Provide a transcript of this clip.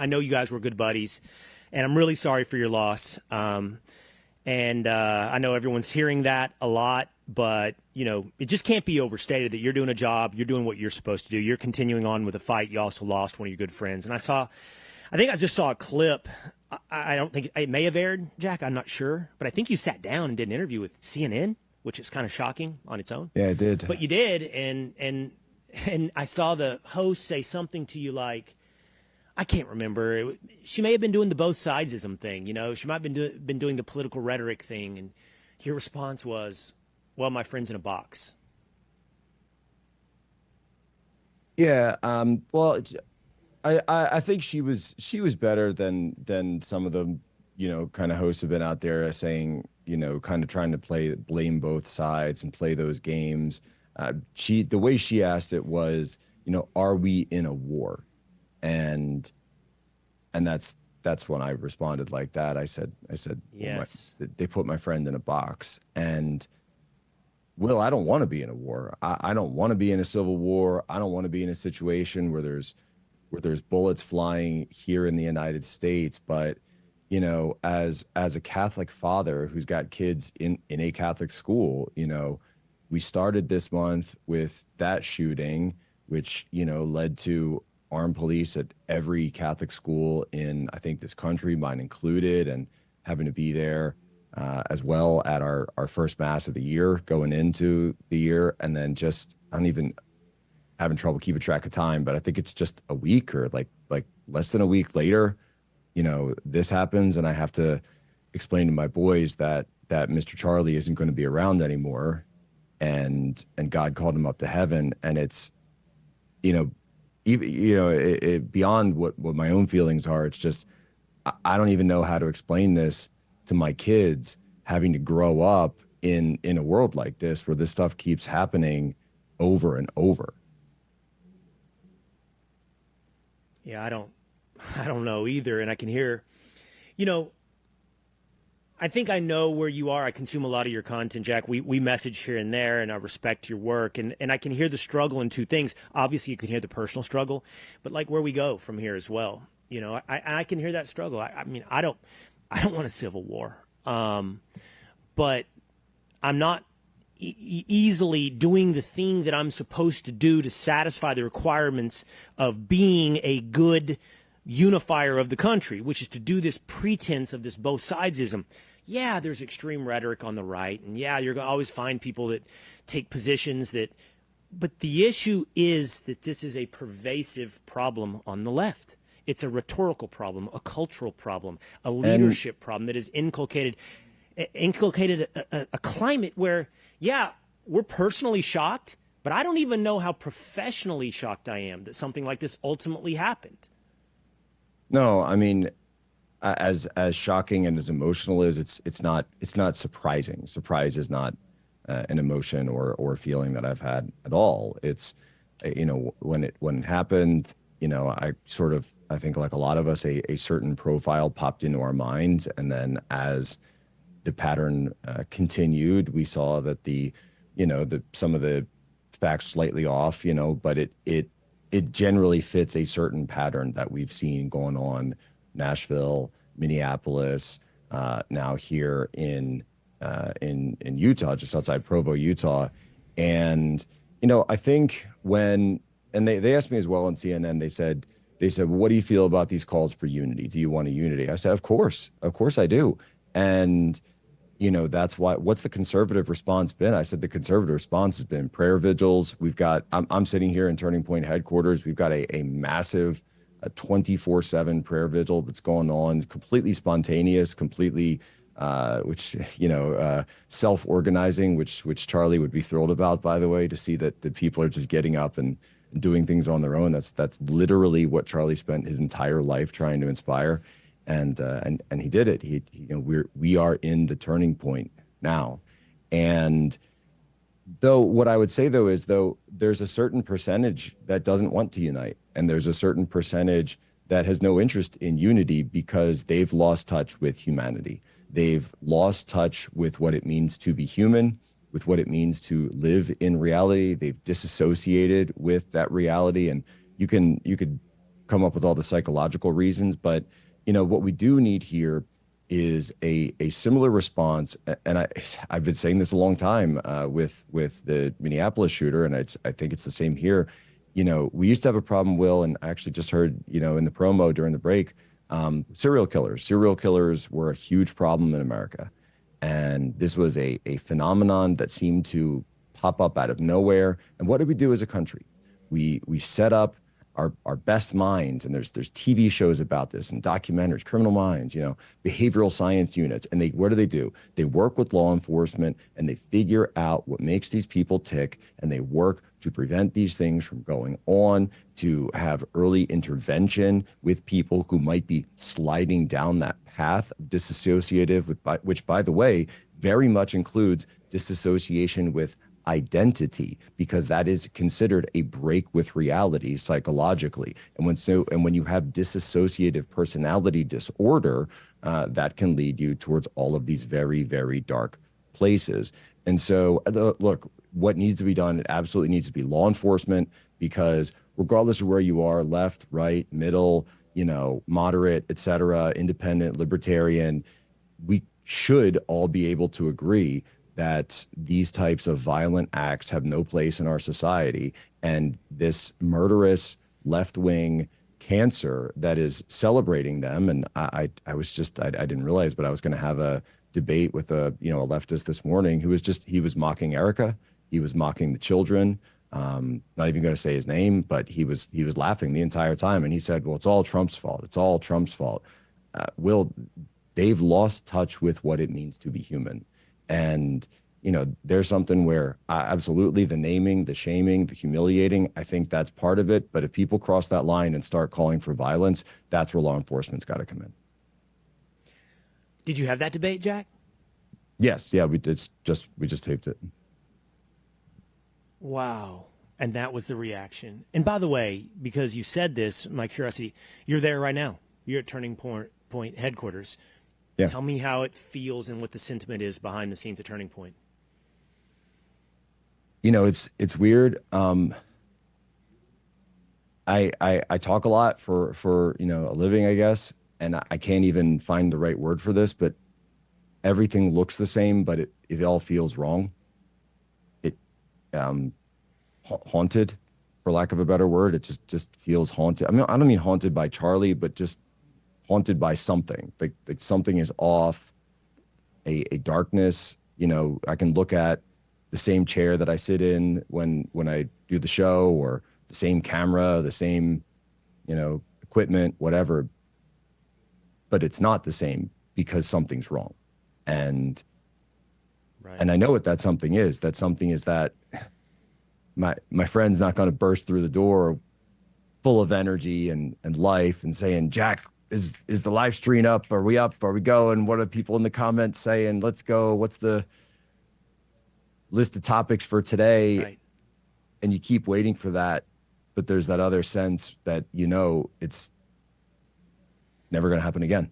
I know you guys were good buddies, and I'm really sorry for your loss. And I know everyone's hearing that a lot, but it just can't be overstated that you're doing a job, you're doing what you're supposed to do, you're continuing on with a fight. You also lost one of your good friends, and I think I just saw a clip. I don't think it may have aired, Jack. I'm not sure, but I think you sat down and did an interview with CNN, which is kind of shocking on its own. Yeah, I did. But you did, and I saw the host say something to you like, I can't remember. She may have been doing the both sidesism thing, She might have been doing the political rhetoric thing, and your response was, "Well, my friend's in a box." Yeah. Well, I think she was better than some of the kind of hosts have been out there saying, kind of trying to blame both sides and play those games. The way she asked it was, are we in a war? And that's when I responded like that. I said, yes, well, they put my friend in a box. And Will, I don't want to be in a war. I don't want to be in a civil war. I don't want to be in a situation where there's bullets flying here in the United States. But, as a Catholic father who's got kids in a Catholic school, we started this month with that shooting, which, led to armed police at every Catholic school in, I think, this country, mine included, and having to be there as well at our first mass of the year going into the year. And then I don't even having trouble keeping track of time, but I think it's just a week or like less than a week later, this happens. And I have to explain to my boys that Mr. Charlie isn't going to be around anymore. And God called him up to heaven. And it's, even, beyond what my own feelings are. It's just, I don't even know how to explain this to my kids, having to grow up in a world like this, where this stuff keeps happening over and over. Yeah, I don't know either. And I can hear, I think I know where you are. I consume a lot of your content, Jack. We message here and there, and I respect your work. And I can hear the struggle in two things. Obviously, you can hear the personal struggle, but like where we go from here as well. I can hear that struggle. I mean, I don't want a civil war, but I'm not easily doing the thing that I'm supposed to do to satisfy the requirements of being a good unifier of the country, which is to do this pretense of this both sidesism. Yeah, there's extreme rhetoric on the right, and yeah, you're going to always find people that take positions but the issue is that this is a pervasive problem on the left. It's a rhetorical problem, a cultural problem, a leadership problem that has inculcated a climate where, yeah, we're personally shocked, but I don't even know how professionally shocked I am that something like this ultimately happened. No, I mean, as shocking and as emotional as it's not surprising. Surprise is not an emotion or a feeling that I've had at all. It's, when it happened, I think like a lot of us, a certain profile popped into our minds, and then as the pattern continued, we saw that some of the facts slightly off, but it generally fits a certain pattern that we've seen going on Nashville, Minneapolis, now here in Utah, just outside Provo, Utah. And, I think and they asked me as well on CNN, they said, well, what do you feel about these calls for unity? Do you want a unity? I said, of course I do. And, that's what's the conservative response been? I said, the conservative response has been prayer vigils. I'm sitting here in Turning Point headquarters. We've got a massive 24/7 prayer vigil that's going on, completely spontaneous, completely, self-organizing, which Charlie would be thrilled about, by the way, to see that the people are just getting up and doing things on their own. That's literally what Charlie spent his entire life trying to inspire. And he did it. We are in the turning point now. And though what I would say is there's a certain percentage that doesn't want to unite, and there's a certain percentage that has no interest in unity because they've lost touch with humanity. They've lost touch with what it means to be human, with what it means to live in reality. They've disassociated with that reality. And you could come up with all the psychological reasons, but what we do need here is a similar response. And I've been saying this a long time with the Minneapolis shooter, and I think it's the same here. We used to have a problem, Will, and I actually just heard, in the promo during the break, serial killers. Serial killers were a huge problem in America. And this was a phenomenon that seemed to pop up out of nowhere. And what did we do as a country? We set up our best minds, and there's TV shows about this and documentaries, Criminal Minds, behavioral science units. And what do? They work with law enforcement and they figure out what makes these people tick, and they work to prevent these things from going on, to have early intervention with people who might be sliding down that path of disassociative, which, by the way, very much includes disassociation with identity, because that is considered a break with reality psychologically. And when you have dissociative personality disorder, that can lead you towards all of these very, very dark places. And so, look, what needs to be done, it absolutely needs to be law enforcement, because regardless of where you are, left, right, middle, moderate, etc., independent, libertarian, we should all be able to agree that these types of violent acts have no place in our society. And this murderous left-wing cancer that is celebrating them. And I didn't realize, but I was going to have a debate with a leftist this morning who he was mocking Erica. He was mocking the children. Not even going to say his name, but he was laughing the entire time. And he said, well, it's all Trump's fault. It's all Trump's fault. Will, they've lost touch with what it means to be human. And, there's something where absolutely the naming, the shaming, the humiliating, I think that's part of it. But if people cross that line and start calling for violence, that's where law enforcement's got to come in. Did you have that debate, Jack? Yes. Yeah, we just taped it. Wow. And that was the reaction. And by the way, because you said this, my curiosity, you're there right now. You're at Turning Point headquarters. Yeah. Tell me how it feels and what the sentiment is behind the scenes at Turning Point. It's weird. I talk a lot for a living, I guess, and I can't even find the right word for this, but everything looks the same, but it all feels wrong. It haunted, for lack of a better word. It just feels haunted. I mean, I don't mean haunted by Charlie, but just haunted by something. Like something is off, a darkness. I can look at the same chair that I sit in when I do the show, or the same camera, the same, equipment, whatever. But it's not the same because something's wrong. And right. And I know what that something is. That something is that my friend's not going to burst through the door full of energy and life and saying, Jack, is the live stream up? Are we up? Are we going? What are people in the comments saying? Let's go. What's the list of topics for today? Right. And you keep waiting for that, but there's that other sense that it's never going to happen again.